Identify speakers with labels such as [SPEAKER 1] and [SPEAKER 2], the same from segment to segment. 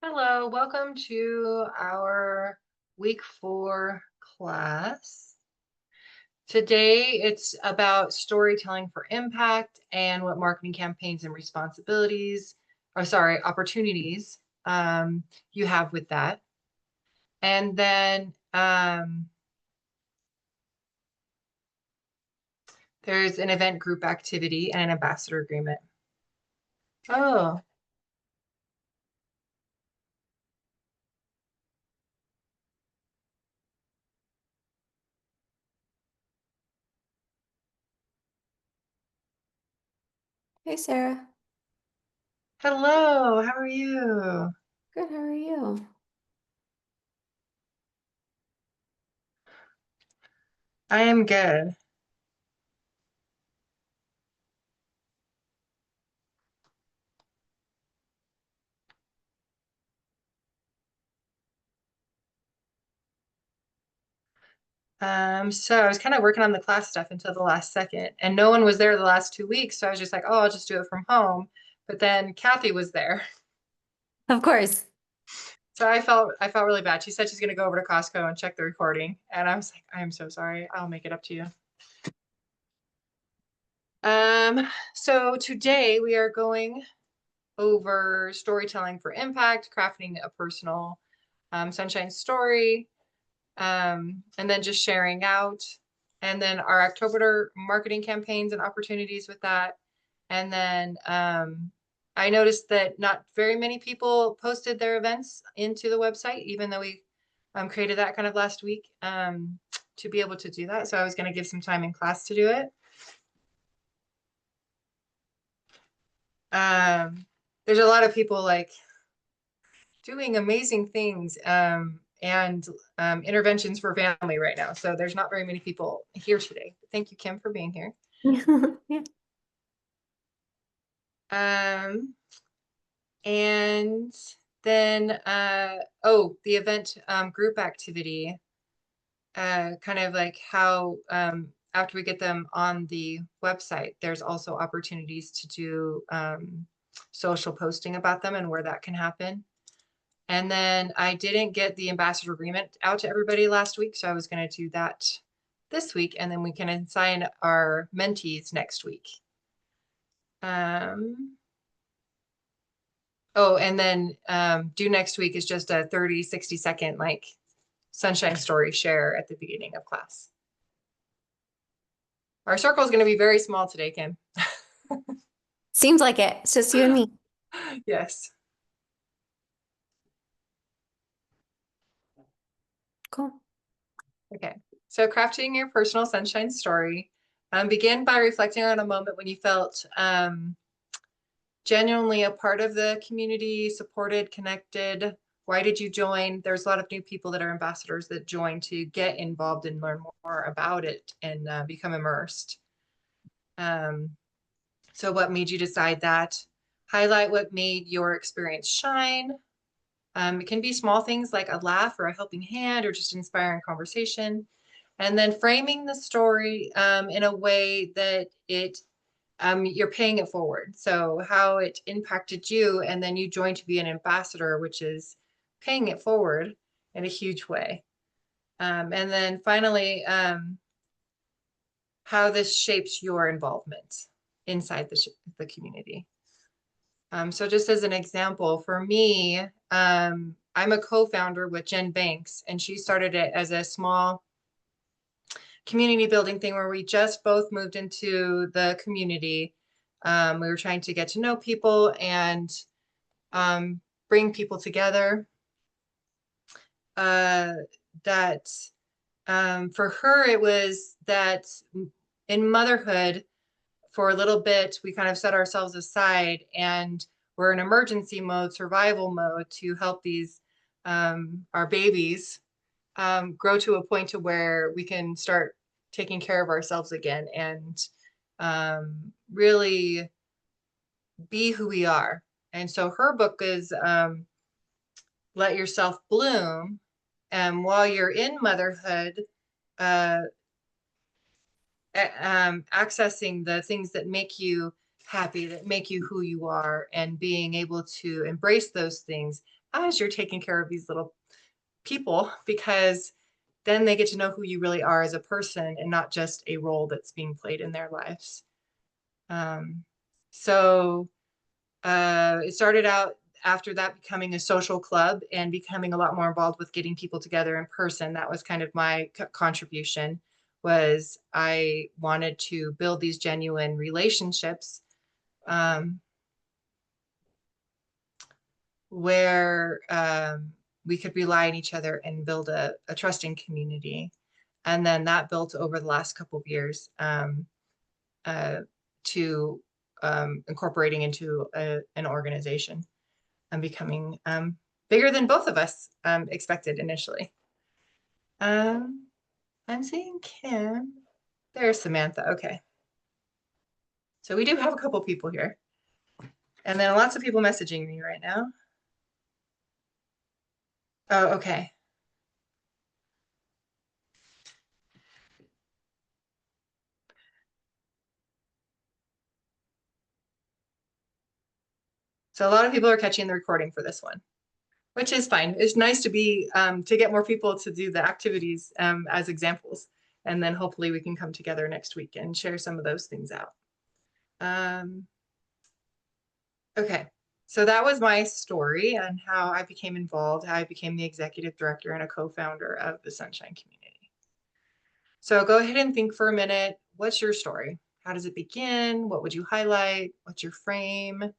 [SPEAKER 1] Hello, welcome to our week 4 class. Today it's about storytelling for impact and what marketing campaigns and opportunities you have with that. And then there's an event group activity and an ambassador agreement. Oh,
[SPEAKER 2] Hey Sarah,
[SPEAKER 1] hello, how are you?
[SPEAKER 2] good. How are you?
[SPEAKER 1] I am good. So I was kind of working on the class stuff until the last second, and no one was there the last 2 weeks. So I was just like, oh, I'll just do it from home. But then Kathy was there.
[SPEAKER 2] Of course.
[SPEAKER 1] So I felt really bad. She said she's gonna go over to Costco and check the recording. And I was like, I am so sorry. I'll make it up to you. So today we are going over storytelling for impact, crafting a personal sunshine story, and then just sharing out. And then our October marketing campaigns and opportunities with that. And then I noticed that not very many people posted their events into the website, even though we created that kind of last week to be able to do that. So I was going to give some time in class to do it. There's a lot of people like doing amazing things and interventions for family right now. So there's not very many people here today. Thank you, Kim, for being here.
[SPEAKER 2] Yeah.
[SPEAKER 1] Um, and then, oh, the event group activity, kind of like how after we get them on the website, there's also opportunities to do social posting about them and where that can happen. And then I didn't get the ambassador agreement out to everybody last week, so I was going to do that this week, and then we can assign our mentees next week. Um, oh, and then due next week is just a 30, 60-second like sunshine story share at the beginning of class. Our circle is going to be very small today, Kim.
[SPEAKER 2] Seems like it. It's just you and me.
[SPEAKER 1] Yes.
[SPEAKER 2] Cool.
[SPEAKER 1] Okay. So crafting your personal sunshine story. Begin by reflecting on a moment when you felt genuinely a part of the community, supported, connected. Why did you join? There's a lot of new people that are ambassadors that join to get involved and learn more about it and become immersed. Um, so what made you decide that? Highlight what made your experience shine. It can be small things like a laugh or a helping hand or just inspiring conversation. And then framing the story in a way that you're paying it forward. So how it impacted you, and then you join to be an ambassador, which is paying it forward in a huge way. And then finally, how this shapes your involvement inside the community. So just as an example, for me, I'm a co-founder with Jen Banks, and she started it as a small community building thing where we just both moved into the community. We were trying to get to know people and bring people together. Uh, that For her, it was that in motherhood, for a little bit, we kind of set ourselves aside and we're in emergency mode, survival mode to help these our babies grow to a point to where we can start taking care of ourselves again and really be who we are. And so her book is Let Yourself Bloom. And while you're in motherhood, uh, accessing the things that make you happy, that make you who you are, and being able to embrace those things as you're taking care of these little people, because then they get to know who you really are as a person and not just a role that's being played in their lives. Um, so it started out after that becoming a social club and becoming a lot more involved with getting people together in person. That was kind of my contribution, was I wanted to build these genuine relationships, where we could rely on each other and build a trusting community. And then that built over the last couple of years, uh, to incorporating into an organization and becoming bigger than both of us expected initially. Um, I'm seeing Kim. There's Samantha. Okay. So we do have a couple people here. And then lots of people messaging me right now. Oh, okay. So a lot of people are catching the recording for this one, which is fine. It's nice to be to get more people to do the activities as examples. And then hopefully we can come together next week and share some of those things out. Okay, so that was my story and how I became involved, how I became the executive director and a co-founder of the Sunshine Community. So go ahead and think for a minute. What's your story? How does it begin? What would you highlight? What's your frame?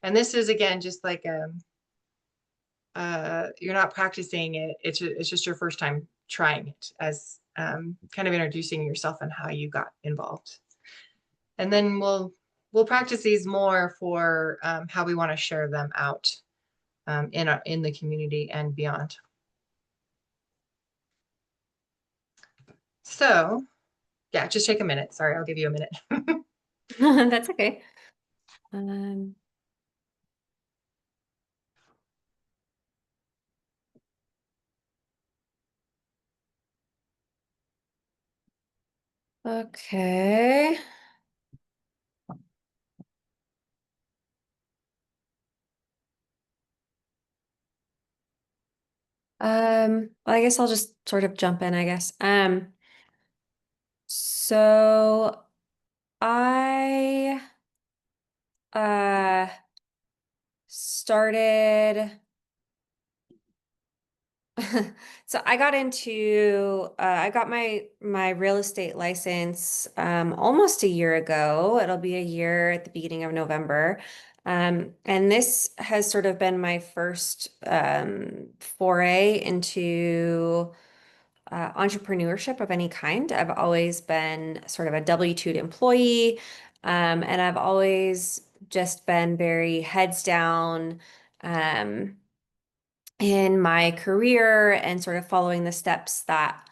[SPEAKER 1] And this is again just like you're not practicing it. It's just your first time trying it, as kind of introducing yourself and how you got involved. And then we'll practice these more for how we want to share them out in the community and beyond. So yeah, just take a minute. Sorry, I'll give you a minute.
[SPEAKER 2] That's okay. Um, okay. Well, I guess I'll just sort of jump in, I guess. So I uh started so I got my real estate license almost a year ago. It'll be a year at the beginning of November. And this has sort of been my first foray into entrepreneurship of any kind. I've always been sort of a W-2 employee, and I've always just been very heads down. In my career and sort of following the steps that,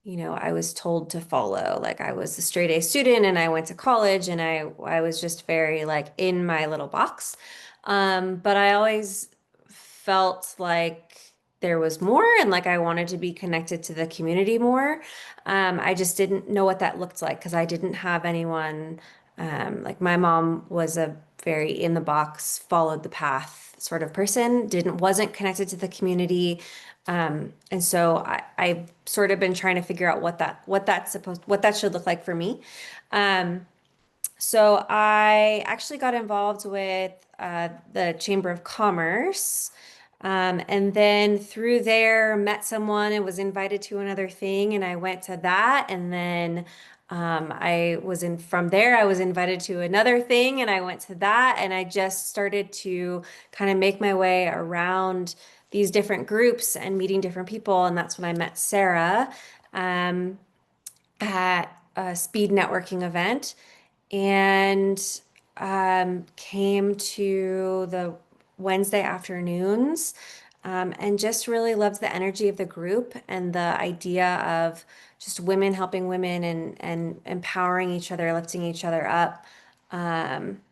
[SPEAKER 2] I was told to follow. Like I was a straight A student and I went to college and I was just very like in my little box. But I always felt like there was more and like I wanted to be connected to the community more. I just didn't know what that looked like because I didn't have anyone. Like my mom was a very in the box, followed the path sort of person, wasn't connected to the community. And so I've sort of been trying to figure out what that should look like for me. Um, so I actually got involved with the Chamber of Commerce. And then through there, met someone and was invited to another thing, and I went to that. And then from there, I was invited to another thing, and I went to that. And I just started to kind of make my way around these different groups and meeting different people. And that's when I met Sara um, at a speed networking event and came to the Wednesday afternoons and just really loved the energy of the group and the idea of just women helping women and empowering each other, lifting each other up. Um,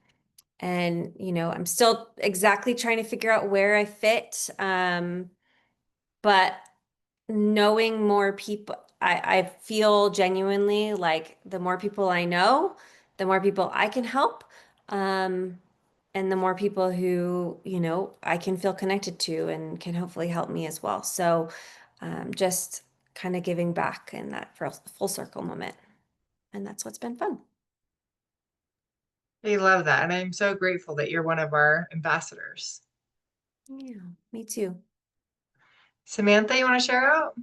[SPEAKER 2] and, I'm still exactly trying to figure out where I fit. But knowing more people, I feel genuinely like the more people I know, the more people I can help. Um, and the more people who, I can feel connected to and can hopefully help me as well. So just kind of giving back in that full circle moment. And that's what's been fun.
[SPEAKER 1] I love that. And I'm so grateful that you're one of our ambassadors.
[SPEAKER 2] Yeah, me too.
[SPEAKER 1] Samantha, you want to share out?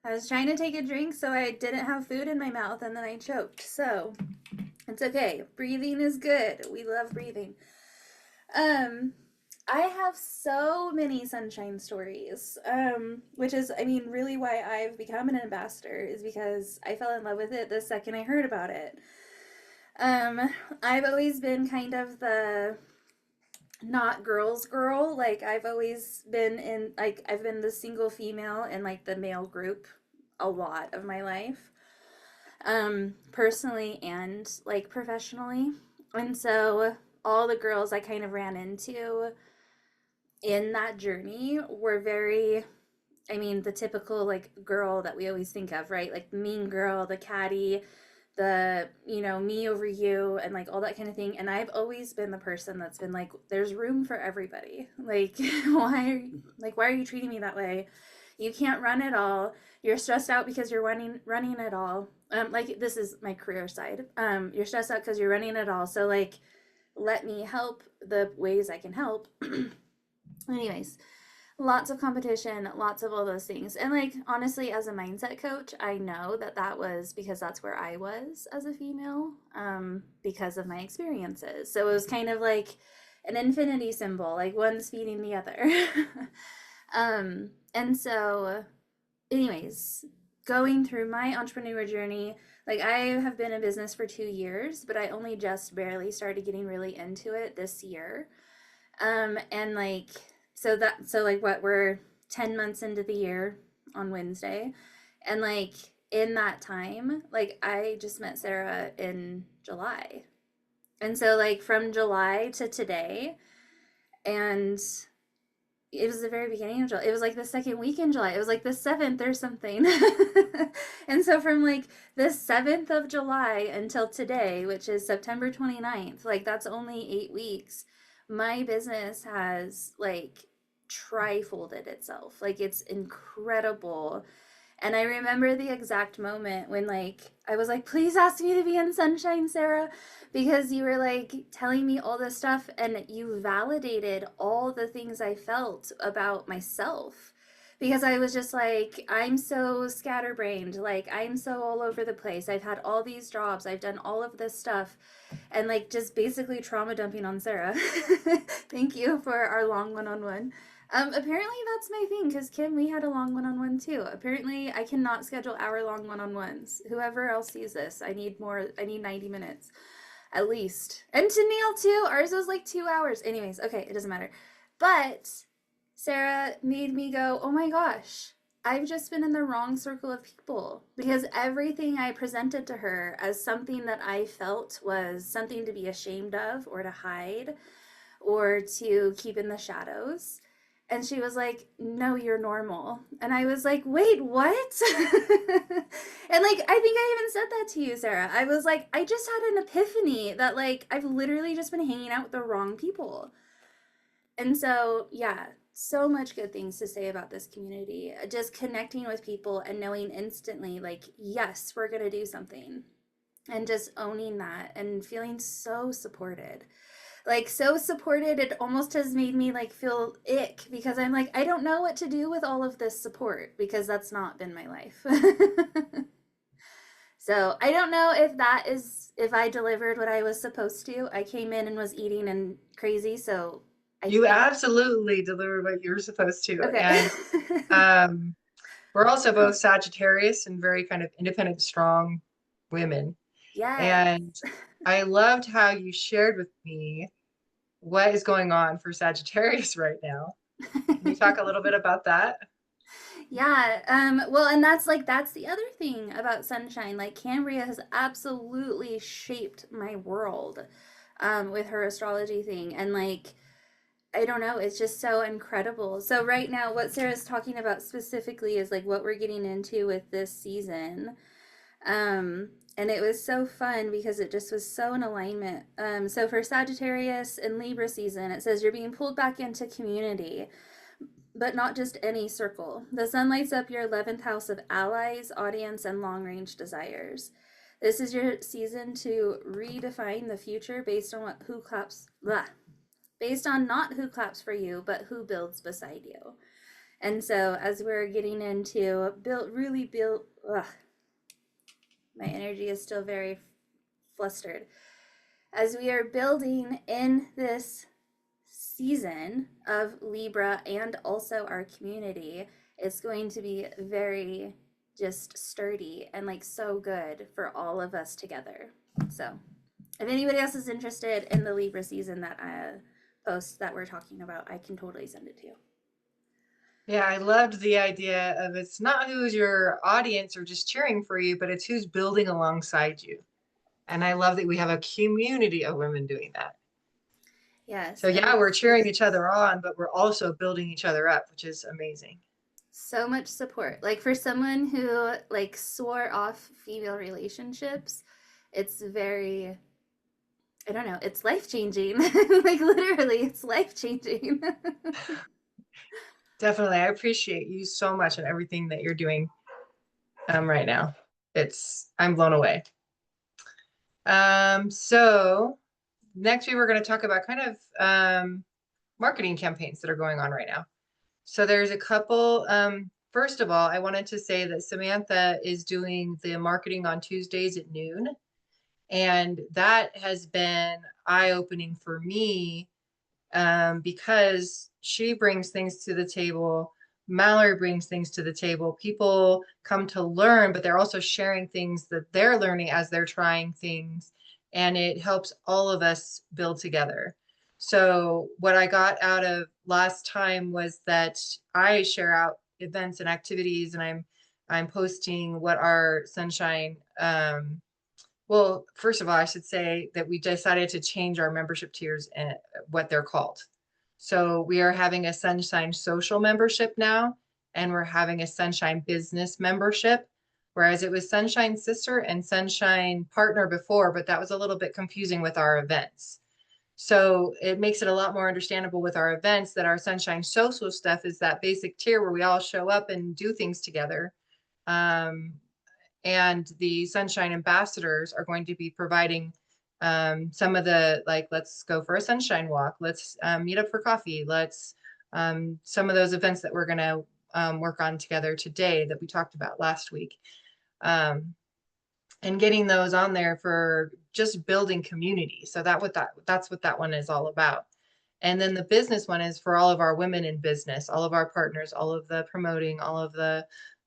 [SPEAKER 3] I was trying to take a drink so I didn't have food in my mouth and then I choked. So it's okay. Breathing is good. We love breathing. Um, I have so many sunshine stories, which is, I mean, really why I've become an ambassador is because I fell in love with it the second I heard about it. Um, I've always been kind of the not girls girl. Like I've always been in like I've been the single female in like the male group a lot of my life. Personally and like professionally. And so all the girls I kind of ran into in that journey were very, I mean, the typical like girl that we always think of, right? Like the mean girl, the catty, the, me over you, and like all that kind of thing. And I've always been the person that's been like, there's room for everybody. Like, why are you treating me that way? You can't run it all. You're stressed out because you're running it all. Like this is my career side. You're stressed out because you're running it all. So like, let me help the ways I can help. Anyways, lots of competition, lots of all those things. And like honestly, as a mindset coach, I know that that was because that's where I was as a female, because of my experiences. So it was kind of like an infinity symbol, like one's feeding the other. And so, anyways, going through my entrepreneur journey, like I have been in business for 2 years, but I only just barely started getting really into it this year. And like, so like what, we're 10 months into the year on Wednesday. And like in that time, like I just met Sara in July. And so like from July to today, and it was the very beginning of July. It was like the second week in July. It was like the 7th or something. And so from like the 7th of July until today, which is September 29th, like that's only 8 weeks. My business has like trifolded itself. Like it's incredible. And I remember the exact moment when like I was like, please ask me to be in Sunshine, Sara, because you were like telling me all this stuff and you validated all the things I felt about myself. Because I was just like, I'm so scatterbrained. Like, I'm so all over the place. I've had all these jobs. I've done all of this stuff. And like, just basically trauma dumping on Sara. Thank you for our long one on one. Apparently that's my thing because Kim, we had a long one-on-one too. Apparently I cannot schedule hour-long one-on-ones. Whoever else sees this, I need more. I need 90 minutes at least. And to Neil too. Ours was like 2 hours. Anyways, okay, it doesn't matter. But Sara made me go, oh my gosh, I've just been in the wrong circle of people because everything I presented to her as something that I felt was something to be ashamed of or to hide or to keep in the shadows. And she was like, no, you're normal. And I was like, wait, what? And like, I think I even said that to you, Sara. I was like, I just had an epiphany that like, I've literally just been hanging out with the wrong people. And so, yeah, so much good things to say about this community. Just connecting with people and knowing instantly, like, yes, we're going to do something. And just owning that and feeling so supported. Like, so supported, it almost has made me like feel ick because I'm like, I don't know what to do with all of this support because that's not been my life. So I don't know if that is, if I delivered what I was supposed to. I came in and was eating and crazy, so I
[SPEAKER 1] You
[SPEAKER 3] think,
[SPEAKER 1] absolutely delivered what you were supposed to.
[SPEAKER 3] okay.
[SPEAKER 1] And we're also both Sagittarius and very kind of independent, strong women.
[SPEAKER 3] Yes.
[SPEAKER 1] And I loved how you shared with me what is going on for Sagittarius right now. Can you talk a little bit about that?
[SPEAKER 3] Yeah, well, and that's like that's the other thing about Sunshine. Like Cambria has absolutely shaped my world with her astrology thing. And like I don't know, it's just so incredible. So right now what Sara's talking about specifically is like what we're getting into with this season. And it was so fun because it just was so in alignment. So for Sagittarius and Libra season, it says you're being pulled back into community, but not just any circle. The sun lights up your 11th house of allies, audience, and long range desires. This is your season to redefine the future based on who claps, blah, based on not who claps for you, but who builds beside you. And so as we're getting into build, ugh, my energy is still very flustered. As we are building in this season of Libra and also our community, it's going to be very just sturdy and like so good for all of us together. So, if anybody else is interested in the Libra season that post that we're talking about, I can totally send it to you.
[SPEAKER 1] Yeah, I loved the idea of it's not who's your audience or just cheering for you, but it's who's building alongside you. And I love that we have a community of women doing that.
[SPEAKER 3] Yes.
[SPEAKER 1] So yeah, we're cheering each other on, but we're also building each other up, which is amazing.
[SPEAKER 3] So much support. Like for someone who like swore off female relationships, it's very, I don't know, it's life changing. Like literally, it's life changing.
[SPEAKER 1] Definitely. I appreciate you so much and everything that you're doing right now. I'm blown away. So next we were going to talk about kind of marketing campaigns that are going on right now. So there's a couple. First of all, I wanted to say that Samantha is doing the marketing on Tuesdays at noon. And that has been eye-opening for me because she brings things to the table. Mallory brings things to the table. People come to learn, but they're also sharing things that they're learning as they're trying things. And it helps all of us build together. So what I got out of last time was that I share out events and activities, and I'm posting what our sunshine well, first of all, I should say that we decided to change our membership tiers and what they're called. So we are having a Sunshine Social membership now, and we're having a Sunshine Business membership, whereas it was Sunshine Sister and Sunshine Partner before, but that was a little bit confusing with our events. So it makes it a lot more understandable with our events that our Sunshine Social stuff is that basic tier where we all show up and do things together. And the Sunshine Ambassadors are going to be providing some of the, like, let's go for a sunshine walk. Let's meet up for coffee. Let's some of those events that we're going to work on together today that we talked about last week. And getting those on there for just building community. So that's what that one is all about. And then the business one is for all of our women in business, all of our partners, all of the promoting, all of the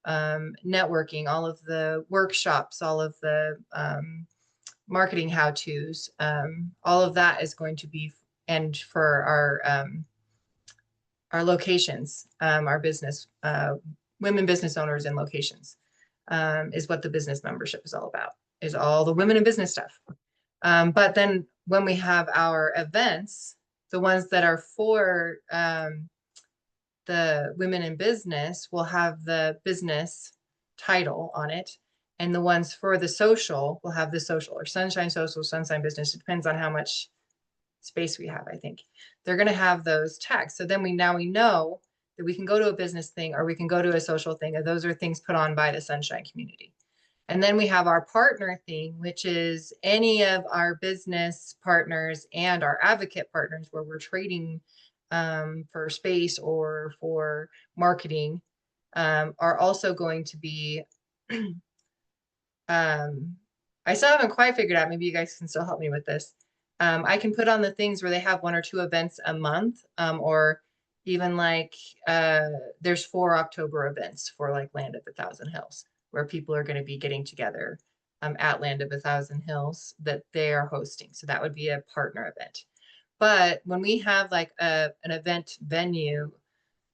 [SPEAKER 1] networking, all of the workshops, all of the marketing how-tos. All of that is going to be, and for our locations, our business, women business owners and locations, is what the business membership is all about, is all the women in business stuff. But then when we have our events, the ones that are for the women in business will have the business title on it. And the ones for the social will have the social, or Sunshine Social, Sunshine Business. It depends on how much space we have, I think. They're going to have those tags. So then we know that we can go to a business thing or we can go to a social thing. And those are things put on by the Sunshine community. And then we have our partner thing, which is any of our business partners and our advocate partners where we're trading for space or for marketing, are also going to be, I still haven't quite figured out, maybe you guys can still help me with this. I can put on the things where they have 1 or 2 events a month, or even like there's 4 October events for like Land of 1,000 Hills, where people are going to be getting together at Land of 1,000 Hills that they are hosting. So that would be a partner event. But when we have like an event venue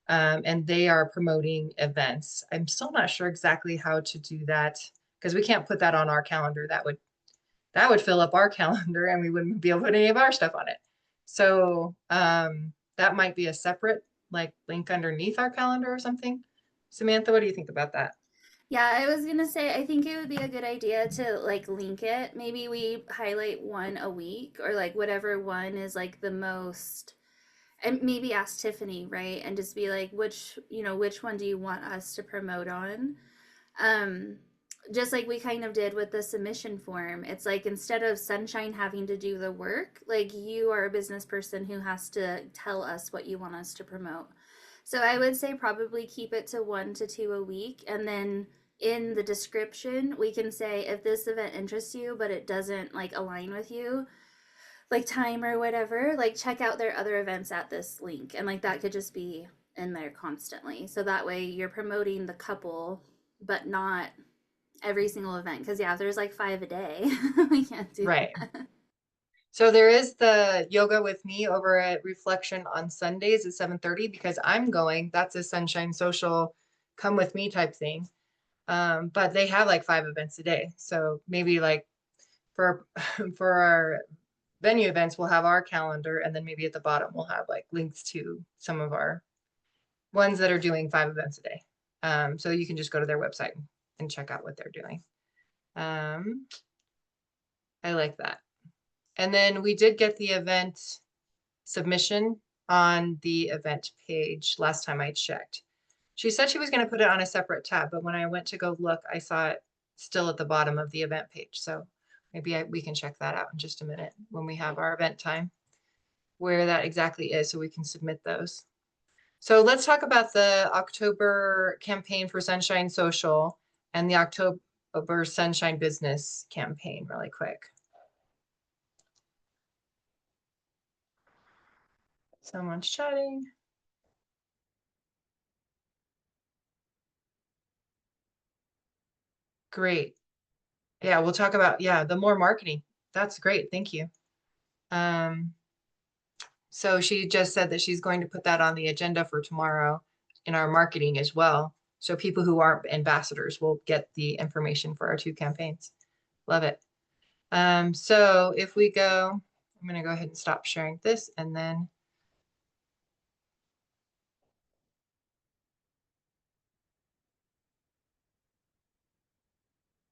[SPEAKER 1] and they are promoting events, I'm still not sure exactly how to do that because we can't put that on our calendar. That would fill up our calendar and we wouldn't be able to put any of our stuff on it. So that might be a separate like link underneath our calendar or something. Samantha, what do you think about that?
[SPEAKER 3] Yeah, I was gonna say, I think it would be a good idea to like link it. Maybe we highlight one a week or like whatever one is like the most, and maybe ask Tiffany, right? And just be like, which one do you want us to promote on? Um, just like we kind of did with the submission form. It's like instead of Sunshine having to do the work, like you are a business person who has to tell us what you want us to promote. So I would say probably keep it to 1 to 2 a week. And then in the description, we can say if this event interests you, but it doesn't like align with you, like time or whatever, like check out their other events at this link. And like that could just be in there constantly. So that way you're promoting the couple, but not every single event. Cause yeah, if there's like 5 a day, we can't do
[SPEAKER 1] Right.
[SPEAKER 3] that.
[SPEAKER 1] So there is the yoga with me over at Reflection on Sundays at 7:30 because I'm going. That's a Sunshine Social come with me type thing. But they have like 5 events a day. So maybe like for for our venue events, we'll have our calendar, and then maybe at the bottom we'll have like links to some of our ones that are doing 5 events a day. So you can just go to their website and check out what they're doing. I like that. And then we did get the event submission on the event page last time I checked. She said she was going to put it on a separate tab, but when I went to go look, I saw it still at the bottom of the event page. So maybe we can check that out in just a minute when we have our event time, where that exactly is, so we can submit those. So let's talk about the October campaign for Sunshine Social and the October Sunshine Business campaign really quick. Someone's chatting. Great. Yeah, we'll talk about, yeah, the more marketing. That's great. Thank you. So she just said that she's going to put that on the agenda for tomorrow in our marketing as well. So people who aren't ambassadors will get the information for our 2 campaigns. Love it. So if we go, I'm going to go ahead and stop sharing this and then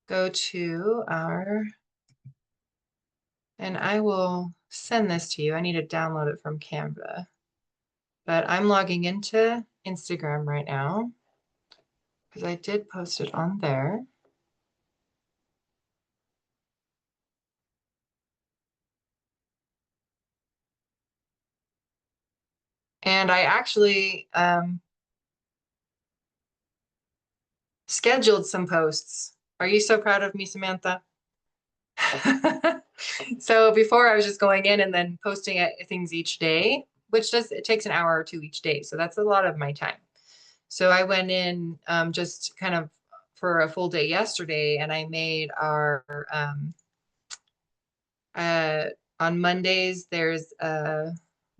[SPEAKER 1] go to our, and I will send this to you. I need to download it from Canva, but I'm logging into Instagram right now because I did post it on there. And I actually scheduled some posts. Are you so proud of me, Samantha? So before I was just going in and then posting things each day, which it takes an hour or 2 each day. So that's a lot of my time. So I went in just kind of for a full day yesterday and I made our, on Mondays, there's a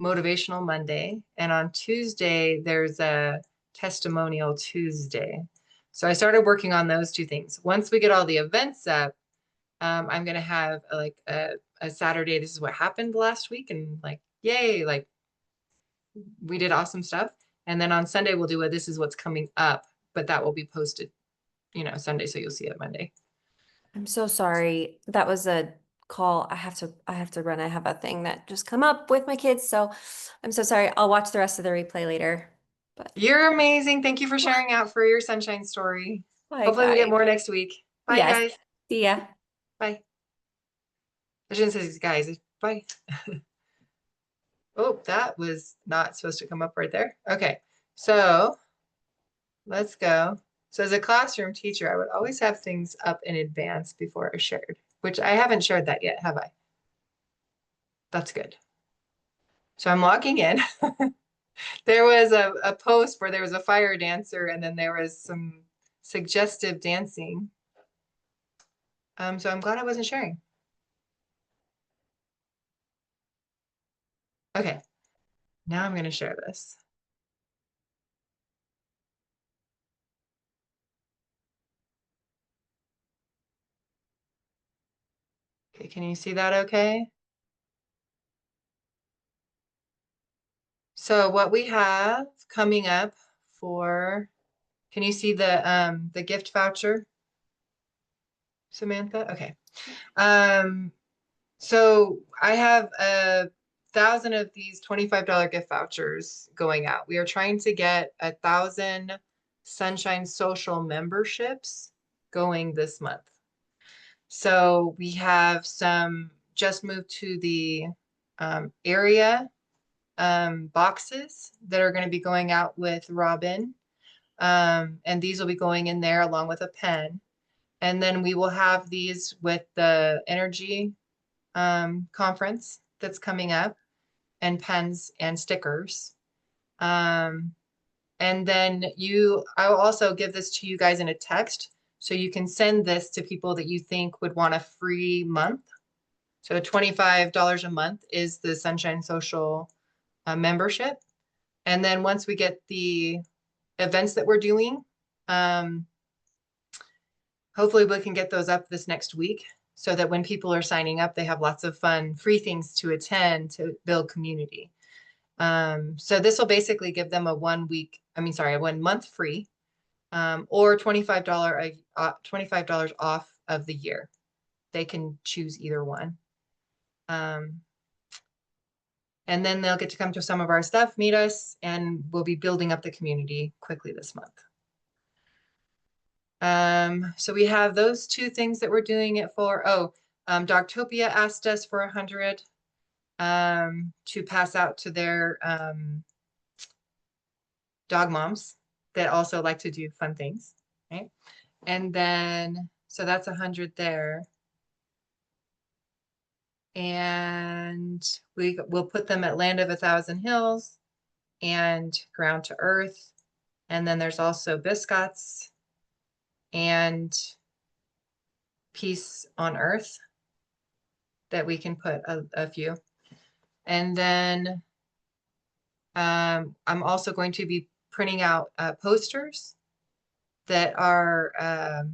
[SPEAKER 1] motivational Monday. And on Tuesday, there's a testimonial Tuesday. So I started working on those 2 things. Once we get all the events up, I'm going to have like a Saturday. This is what happened last week. And like, yay, like we did awesome stuff. And then on Sunday, we'll do a, this is what's coming up, but that will be posted, Sunday. So you'll see it Monday.
[SPEAKER 2] I'm so sorry. That was a call. I have to run. I have a thing that just come up with my kids. So I'm so sorry. I'll watch the rest of the replay later. But
[SPEAKER 1] You're amazing. Thank you for sharing out for your sunshine story.
[SPEAKER 2] bye,
[SPEAKER 1] Hopefully we get
[SPEAKER 2] guys.
[SPEAKER 1] more next week. Bye,
[SPEAKER 2] Yes.
[SPEAKER 1] guys.
[SPEAKER 2] See ya.
[SPEAKER 1] Bye. I shouldn't say guys. Bye. Oh, that was not supposed to come up right there. Okay, so let's go. So as a classroom teacher, I would always have things up in advance before I shared, which I haven't shared that yet, have I? That's good. So I'm logging in. There was a post where there was a fire dancer and then there was some suggestive dancing. So I'm glad I wasn't sharing. Okay, now I'm going to share this. Okay, can you see that okay? So what we have coming up for Can you see the gift voucher, Samantha? Okay. So I have 1,000 of these $25 gift vouchers going out. We are trying to get 1,000 Sunshine Social memberships going this month. So we have some just moved to the area boxes that are going to be going out with Robin. And these will be going in there along with a pen. And then we will have these with the energy conference that's coming up, and pens and stickers. And then I will also give this to you guys in a text, so you can send this to people that you think would want a free month. So $25 a month is the Sunshine Social membership. And then once we get the events that we're doing, hopefully we can get those up this next week, so that when people are signing up, they have lots of fun, free things to attend to build community. So this will basically give them a 1 month free, or $25 off of the year. They can choose either one. And then they'll get to come to some of our stuff, meet us, and we'll be building up the community quickly this month. So we have those two things that we're doing it for. Dogtopia asked us for 100 to pass out to their dog moms that also like to do fun things, right? And then, so that's 100 there. And we'll put them at Land of 1,000 Hills and Ground to Earth. And then there's also Biscots and Peace on Earth that we can put a few. And then I'm also going to be printing out posters that are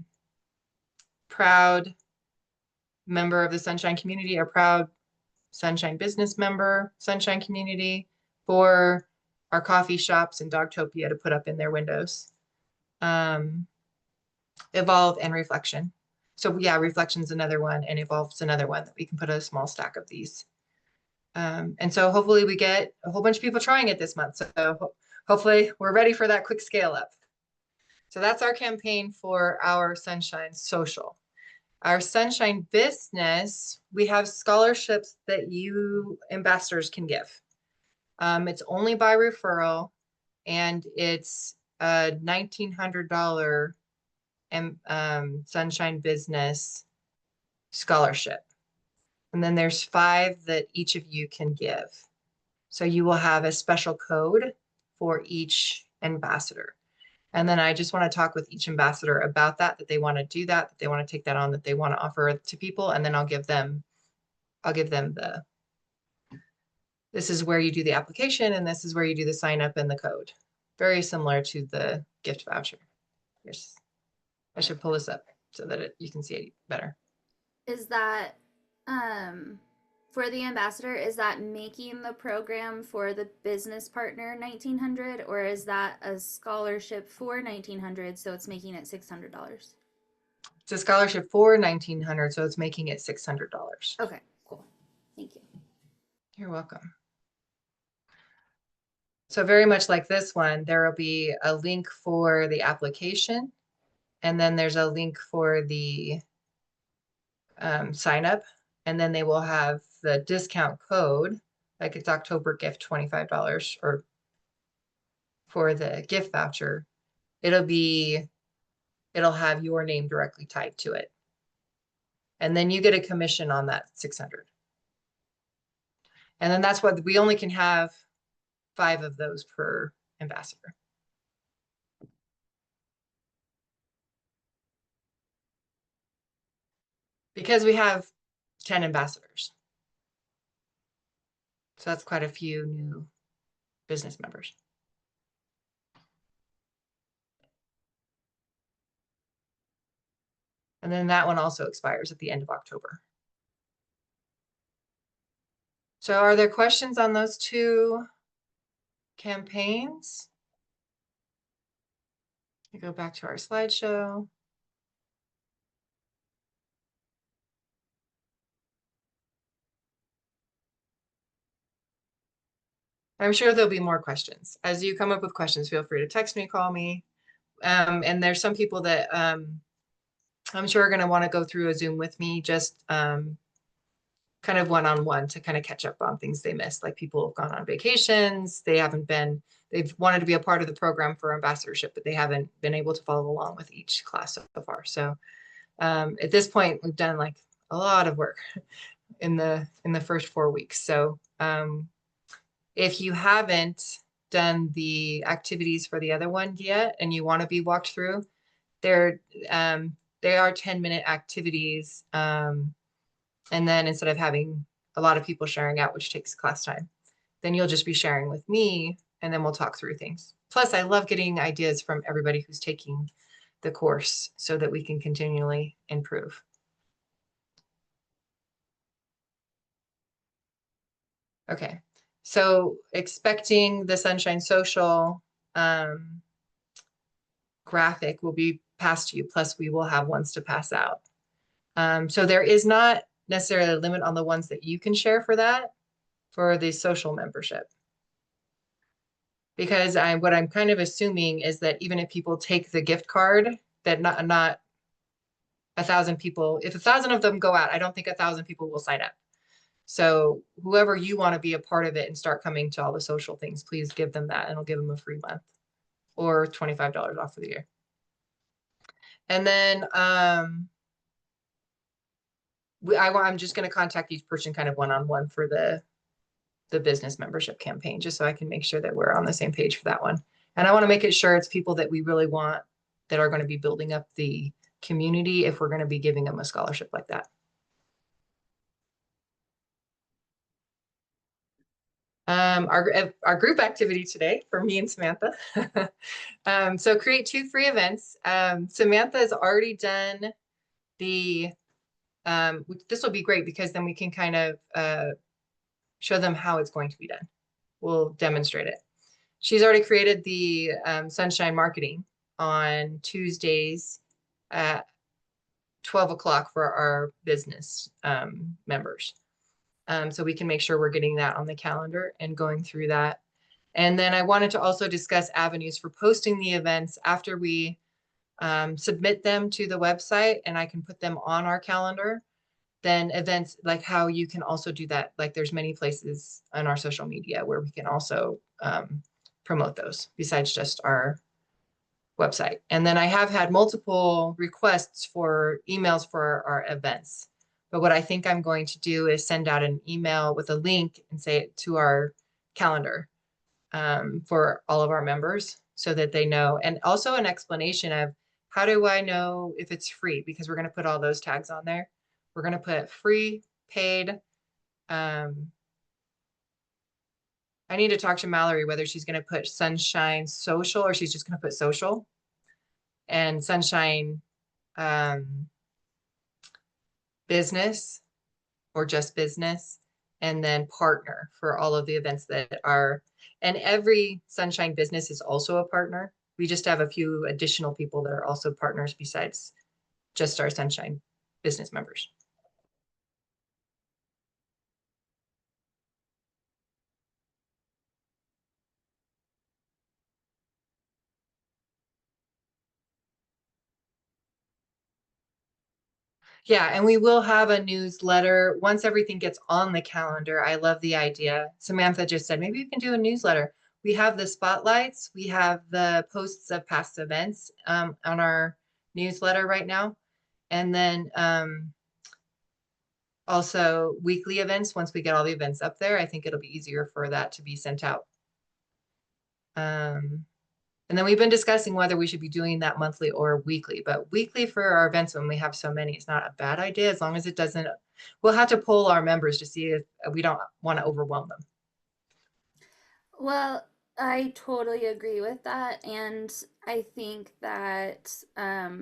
[SPEAKER 1] proud member of the Sunshine community, a proud Sunshine business member, Sunshine community, for our coffee shops and Dogtopia to put up in their windows. Evolve and Reflection. So yeah, Reflection's another one, and Evolve's another one that we can put a small stack of these. And so hopefully we get a whole bunch of people trying it this month. So hopefully we're ready for that quick scale up. So that's our campaign for our Sunshine Social. Our Sunshine Business, we have scholarships that you ambassadors can give. It's only by referral, and it's a $1,900 Sunshine Business scholarship. And then there's 5 that each of you can give. So you will have a special code for each ambassador. And then I just want to talk with each ambassador about that they want to do that they want to take that on, that they want to offer to people. And then I'll give them this is where you do the application, and this is where you do the sign up and the code. Very similar to the gift voucher. Here's, I should pull this up so that you can see it better.
[SPEAKER 3] Is that for the ambassador, is that making the program for the business partner 1,900, or is that a scholarship for 1,900, so it's making it $600?
[SPEAKER 1] It's a scholarship for 1,900, so it's making it $600.
[SPEAKER 3] Okay, cool. Thank you.
[SPEAKER 1] You're welcome. So very much like this one, there will be a link for the application, and then there's a link for the sign up, and then they will have the discount code, like it's October gift $25, or for the gift voucher, it'll have your name directly tied to it. And then you get a commission on that 600. And then that's what we only can have 5 of those per ambassador. Because we have 10 ambassadors. So that's quite a few new business members. And then that one also expires at the end of October. So are there questions on those 2 campaigns? We go back to our slideshow. I'm sure there'll be more questions. As you come up with questions, feel free to text me, call me. And there's some people that I'm sure are going to want to go through a Zoom with me, just kind of one-on-one to kind of catch up on things they missed. Like people have gone on vacations, they've wanted to be a part of the program for ambassadorship, but they haven't been able to follow along with each class so far. So at this point, we've done like a lot of work in the first 4 weeks. So if you haven't done the activities for the other one yet and you want to be walked through, they're they are 10-minute activities. And then instead of having a lot of people sharing out, which takes class time, then you'll just be sharing with me and then we'll talk through things. Plus, I love getting ideas from everybody who's taking the course so that we can continually improve. Okay, so expecting the Sunshine Social graphic will be passed to you, plus we will have ones to pass out. So there is not necessarily a limit on the ones that you can share for that, for the social membership. Because what I'm kind of assuming is that even if people take the gift card, that not 1,000 people, if 1,000 of them go out, I don't think 1,000 people will sign up. So whoever you want to be a part of it and start coming to all the social things, please give them that and it'll give them a free month or $25 off for the year. And then I'm just going to contact each person kind of one-on-one for the business membership campaign, just so I can make sure that we're on the same page for that one. And I want to make it sure it's people that we really want, that are going to be building up the community if we're going to be giving them a scholarship like that. Our group activity today for me and Samantha. So create 2 free events. Samantha has already done the, this will be great because then we can kind of show them how it's going to be done. We'll demonstrate it. She's already created the Sunshine Marketing on Tuesdays at 12 o'clock for our business members. So we can make sure we're getting that on the calendar and going through that. And then I wanted to also discuss avenues for posting the events after we submit them to the website and I can put them on our calendar. Then events, like how you can also do that. Like there's many places on our social media where we can also promote those besides just our website. And then I have had multiple requests for emails for our events. But what I think I'm going to do is send out an email with a link and say it to our calendar for all of our members so that they know. And also an explanation of how do I know if it's free? Because we're going to put all those tags on there. We're going to put free, paid. I need to talk to Mallory whether she's going to put Sunshine Social or she's just going to put social. And Sunshine Business or just business. And then partner for all of the events that are, and every Sunshine Business is also a partner. We just have a few additional people that are also partners besides just our Sunshine Business members. Yeah, and we will have a newsletter once everything gets on the calendar. I love the idea. Samantha just said, maybe you can do a newsletter. We have the spotlights. We have the posts of past events on our newsletter right now. And then also weekly events. Once we get all the events up there, I think it'll be easier for that to be sent out. And then we've been discussing whether we should be doing that monthly or weekly, but weekly for our events when we have so many, it's not a bad idea as long as it doesn't, we'll have to poll our members to see if we don't want to overwhelm them.
[SPEAKER 3] Well, I totally agree with that. And I think that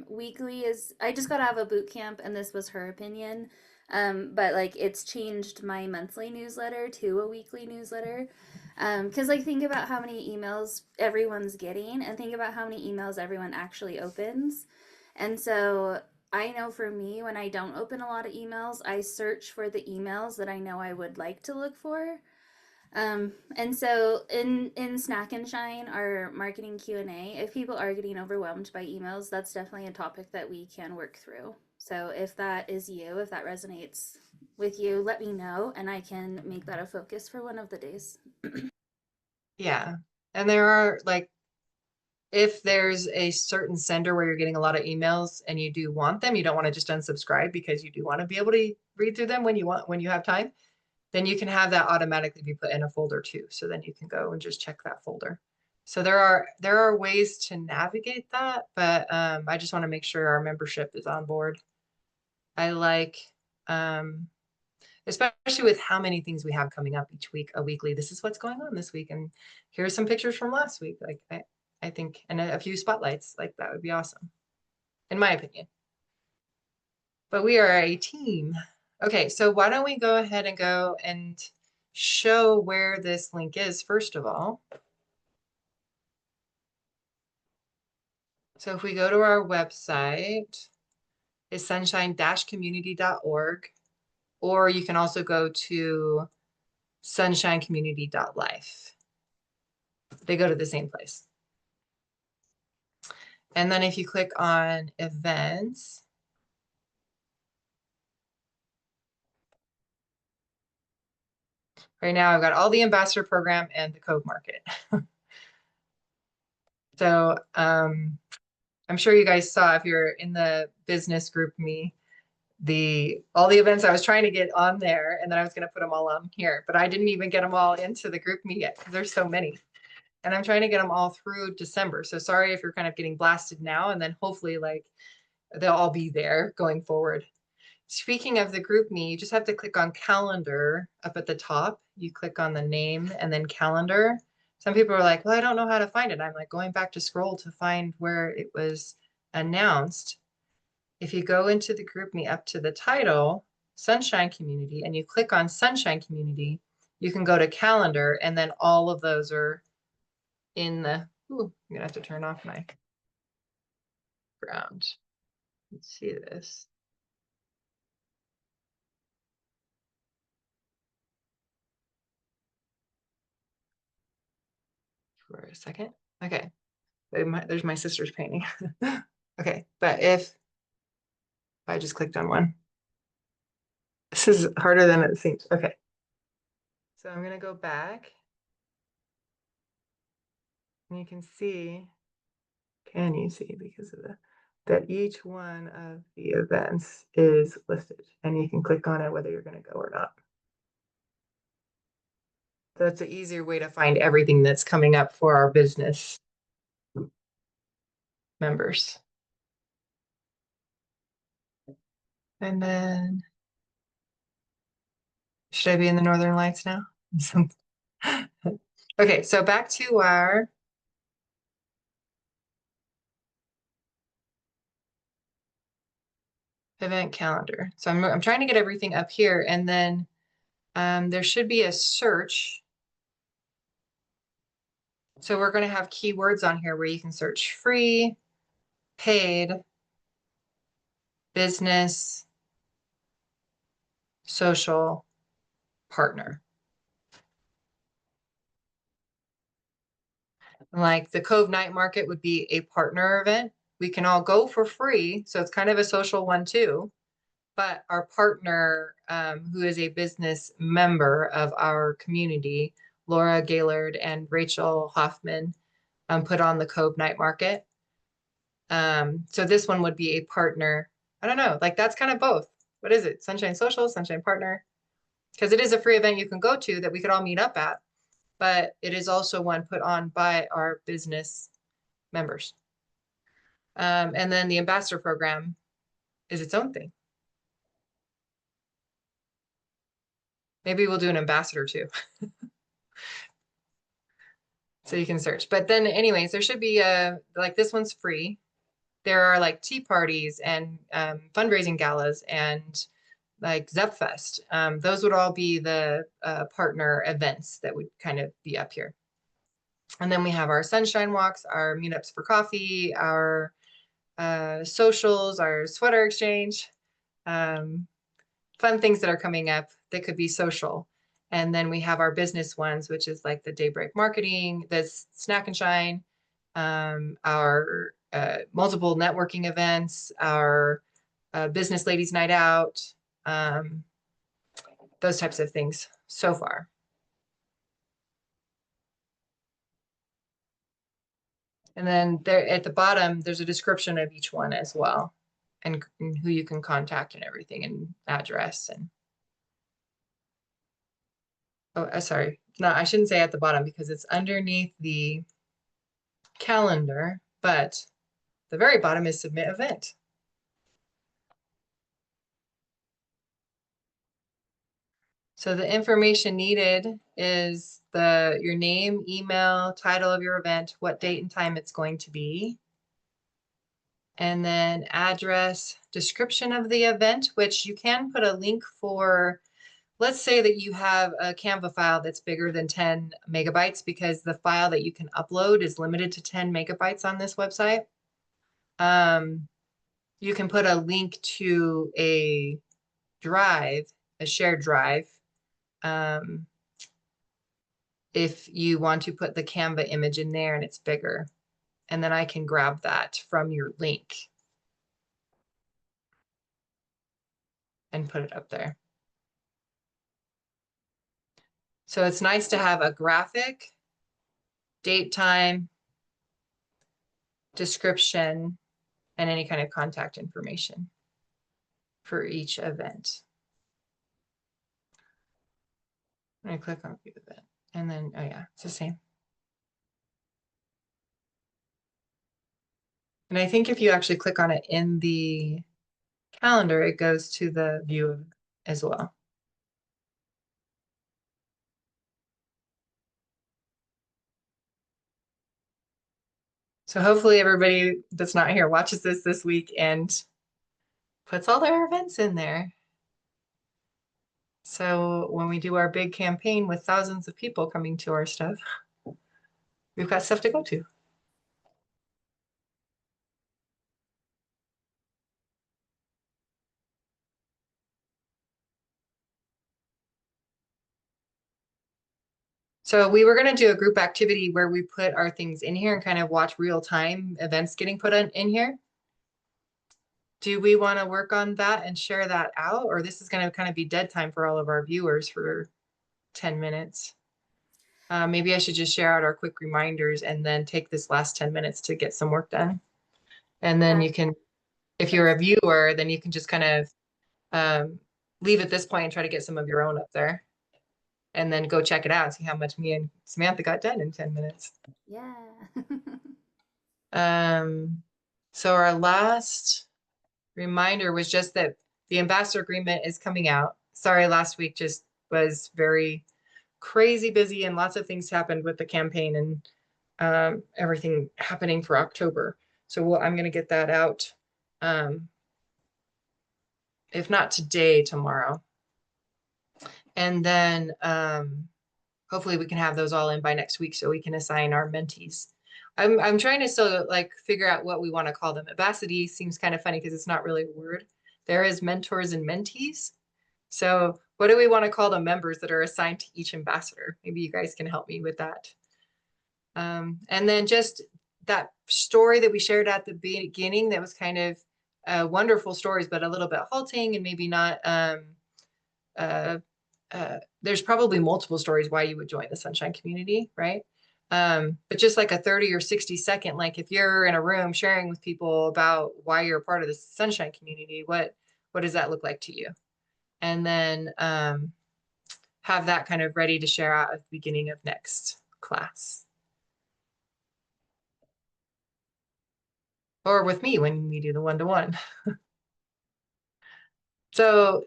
[SPEAKER 3] weekly is, I just got out of a boot camp, and this was her opinion. But like it's changed my monthly newsletter to a weekly newsletter. Because like think about how many emails everyone's getting and think about how many emails everyone actually opens. And so I know for me, when I don't open a lot of emails, I search for the emails that I know I would like to look for. And so in Snack and Shine, our marketing Q&A, if people are getting overwhelmed by emails, that's definitely a topic that we can work through. So if that is you, if that resonates with you, let me know and I can make that a focus for one of the days.
[SPEAKER 1] Yeah. And there are like, if there's a certain sender where you're getting a lot of emails and you do want them, you don't want to just unsubscribe because you do want to be able to read through them when you have time, then you can have that automatically be put in a folder too. So then you can go and just check that folder. So there are ways to navigate that, but I just want to make sure our membership is on board. I like, um, especially with how many things we have coming up each week, a weekly. This is what's going on this week, and here's some pictures from last week. Like I think, and a few spotlights, like that would be awesome, in my opinion. But we are a team. Okay, so why don't we go ahead and go and show where this link is, first of all. So if we go to our website, it's sunshine-community.org, or you can also go to sunshinecommunity.life. They go to the same place. And then if you click on events, right now I've got all the ambassador program and the Cove Market. So I'm sure you guys saw, if you're in the business group me, all the events I was trying to get on there, and then I was going to put them all on here, but I didn't even get them all into the group me yet because there's so many. And I'm trying to get them all through December. So sorry if you're kind of getting blasted now, and then hopefully like they'll all be there going forward. Speaking of the group me, you just have to click on calendar up at the top. You click on the name and then calendar. Some people are like, well, I don't know how to find it. I'm like going back to scroll to find where it was announced. If you go into the group me up to the title, Sunshine Community, and you click on Sunshine Community, you can go to calendar, and then all of those are in the, ooh, I'm gonna have to turn off my ground. Let's see this. For a second. Okay. There's my sister's painting. Okay, but if I just clicked on one, this is harder than it seems. Okay. So I'm gonna go back, and you can see, can you see, because of that each one of the events is listed, and you can click on it whether you're gonna go or not. So that's an easier way to find everything that's coming up for our business members. And then, should I be in the Northern Lights now? Okay, so back to our event calendar. So I'm trying to get everything up here, and then there should be a search. So we're going to have keywords on here where you can search free, paid, business, social, partner. Like the Cove Night Market would be a partner event. We can all go for free, so it's kind of a social one too. But our partner, who is a business member of our community, Laura Gaylord and Rachel Hoffman, put on the Cove Night Market. So this one would be a partner. I don't know, like that's kind of both. What is it? Sunshine Social, Sunshine Partner? Because it is a free event you can go to that we could all meet up at, but it is also one put on by our business members. And then the ambassador program is its own thing. Maybe we'll do an ambassador too. So you can search. But then anyways, there should be like this one's free. There are like tea parties and fundraising galas and like Zepfest. Those would all be the partner events that would kind of be up here. And then we have our sunshine walks, our meetups for coffee, our socials, our sweater exchange, fun things that are coming up that could be social. And then we have our business ones, which is like the daybreak marketing, the snack and shine, our multiple networking events, our business ladies night out, those types of things so far. And then there at the bottom, there's a description of each one as well, and who you can contact and everything, and address. And oh, sorry, no, I shouldn't say at the bottom because it's underneath the calendar, but the very bottom is submit event. So the information needed is your name, email, title of your event, what date and time it's going to be, and then address, description of the event, which you can put a link for. Let's say that you have a Canva file that's bigger than 10 megabytes because the file that you can upload is limited to 10 megabytes on this website. You can put a link to a drive, a shared drive, if you want to put the Canva image in there and it's bigger. And then I can grab that from your link and put it up there. So it's nice to have a graphic, date, time, description, and any kind of contact information for each event. I'm gonna click on view event, and then, oh yeah, it's the same. And I think if you actually click on it in the calendar, it goes to the view as well. So hopefully everybody that's not here watches this week and puts all their events in there. So when we do our big campaign with thousands of people coming to our stuff, we've got stuff to go to. So we were going to do a group activity where we put our things in here and kind of watch real time events getting put in here. Do we want to work on that and share that out? Or this is going to kind of be dead time for all of our viewers for 10 minutes. Maybe I should just share out our quick reminders and then take this last 10 minutes to get some work done. And then you can, if you're a viewer, then you can just kind of leave at this point and try to get some of your own up there. And then go check it out and see how much me and Samantha got done in 10 minutes.
[SPEAKER 3] Yeah.
[SPEAKER 1] So our last reminder was just that the ambassador agreement is coming out. Sorry, last week just was very crazy busy and lots of things happened with the campaign and everything happening for October. So I'm going to get that out. If not today, tomorrow. And then hopefully we can have those all in by next week so we can assign our mentees. I'm trying to still like figure out what we want to call them. Ambassadee seems kind of funny because it's not really a word. There is mentors and mentees. So what do we want to call the members that are assigned to each ambassador? Maybe you guys can help me with that. And then just that story that we shared at the beginning that was kind of wonderful stories, but a little bit halting and maybe not there's probably multiple stories why you would join the Sunshine Community, right? But just like a 30 or 60-second, like if you're in a room sharing with people about why you're a part of the Sunshine Community, what does that look like to you? And then have that kind of ready to share out at the beginning of next class. Or with me when we do the one-to-one. So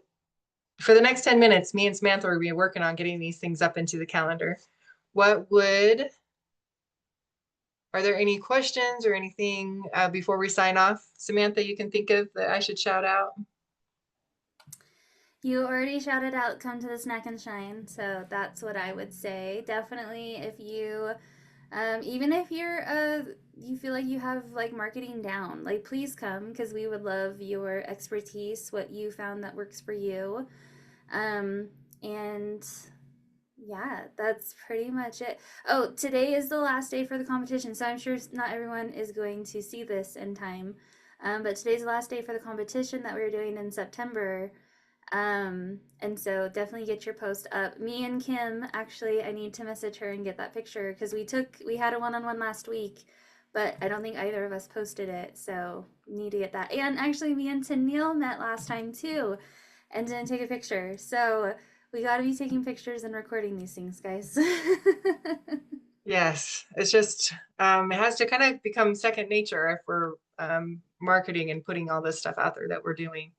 [SPEAKER 1] for the next 10 minutes, me and Samantha will be working on getting these things up into the calendar. Are there any questions or anything before we sign off? Samantha, you can think of that I should shout out?
[SPEAKER 3] You already shouted out, come to the Snack and Shine. So that's what I would say. Definitely, if you, even if you feel like you have like marketing down, like please come because we would love your expertise, what you found that works for you. Um, and yeah, that's pretty much it. Oh, today is the last day for the competition, so I'm sure not everyone is going to see this in time. But today's the last day for the competition that we were doing in September. And so definitely get your post up. Me and Kim, actually, I need to message her and get that picture because we had a one-on-one last week, but I don't think either of us posted it. So need to get that. And actually, me and Tennille met last time too and didn't take a picture. So we got to be taking pictures and recording these things, guys.
[SPEAKER 1] Yes, it's just it has to kind of become second nature if we're marketing and putting all this stuff out there that we're doing.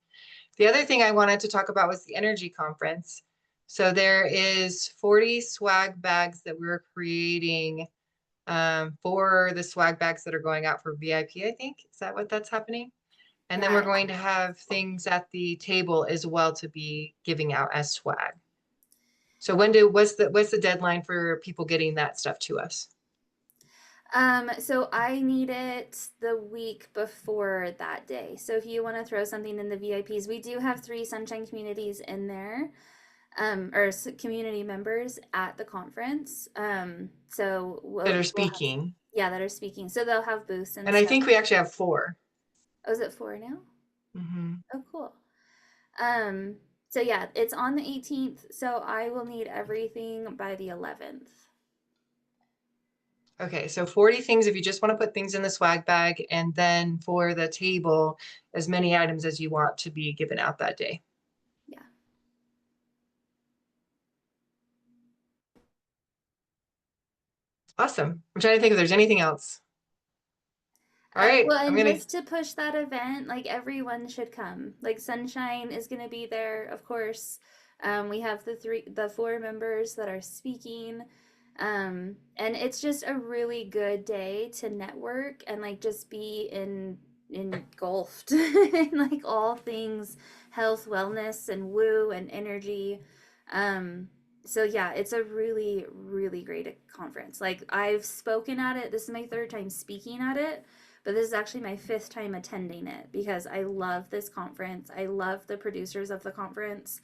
[SPEAKER 1] The other thing I wanted to talk about was the energy conference. So there is 40 swag bags that we're creating for the swag bags that are going out for VIP, I think. Is that what that's happening? And then we're
[SPEAKER 3] Yeah.
[SPEAKER 1] going to have things at the table as well to be giving out as swag. So what's the deadline for people getting that stuff to us?
[SPEAKER 3] So I need it the week before that day. So if you want to throw something in the VIPs, we do have 3 Sunshine communities in there, or community members at the conference. So
[SPEAKER 1] That are
[SPEAKER 3] we'll have,
[SPEAKER 1] speaking.
[SPEAKER 3] yeah, that are speaking. So they'll have booths and
[SPEAKER 1] And I
[SPEAKER 3] stuff.
[SPEAKER 1] think we actually have 4.
[SPEAKER 3] Oh, is it 4 now?
[SPEAKER 1] Mm-hmm.
[SPEAKER 3] Oh, cool. Um, so yeah, it's on the 18th. So I will need everything by the 11th.
[SPEAKER 1] Okay, so 40 things if you just want to put things in the swag bag, and then for the table, as many items as you want to be given out that day.
[SPEAKER 3] Yeah.
[SPEAKER 1] Awesome. I'm trying to think if there's anything else. All right,
[SPEAKER 3] Well,
[SPEAKER 1] I'm
[SPEAKER 3] and
[SPEAKER 1] gonna,
[SPEAKER 3] just to push that event, like everyone should come. Like Sunshine is going to be there, of course. We have the 4 members that are speaking. And it's just a really good day to network and like just be engulfed in like all things health, wellness, and woo and energy. So yeah, it's a really, really great conference. Like I've spoken at it. This is my 3rd time speaking at it, but this is actually my 5th time attending it because I love this conference. I love the producers of the conference.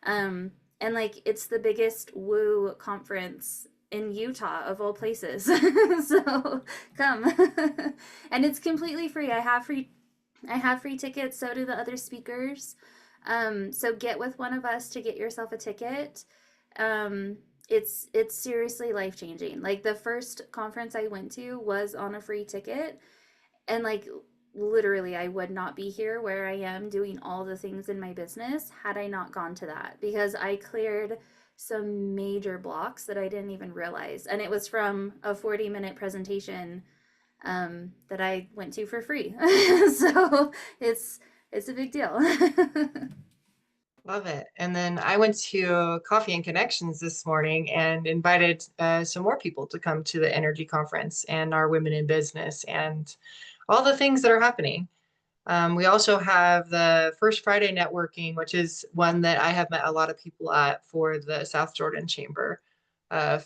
[SPEAKER 3] And like it's the biggest woo conference in Utah of all places. So come. And it's completely free. I have free tickets, so do the other speakers. So get with one of us to get yourself a ticket. Um, it's seriously life changing. Like the first conference I went to was on a free ticket, and like literally I would not be here where I am doing all the things in my business had I not gone to that, because I cleared some major blocks that I didn't even realize, and it was from a 40-minute presentation that I went to for free. So it's a big deal.
[SPEAKER 1] love it. And then I went to Coffee and Connections this morning and invited some more people to come to the energy conference and our women in business and all the things that are happening. We also have the First Friday networking, which is one that I have met a lot of people at for the South Jordan Chamber.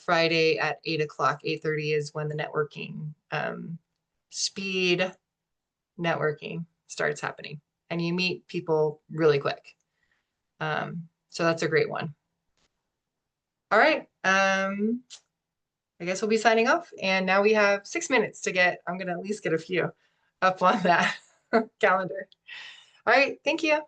[SPEAKER 1] Friday at 8 o'clock, 8:30 is when the networking, speed networking starts happening. And you meet people really quick. So that's a great one. All right. I guess we'll be signing off. And now we have 6 minutes to I'm going to at least get a few up on that calendar. All right. Thank you.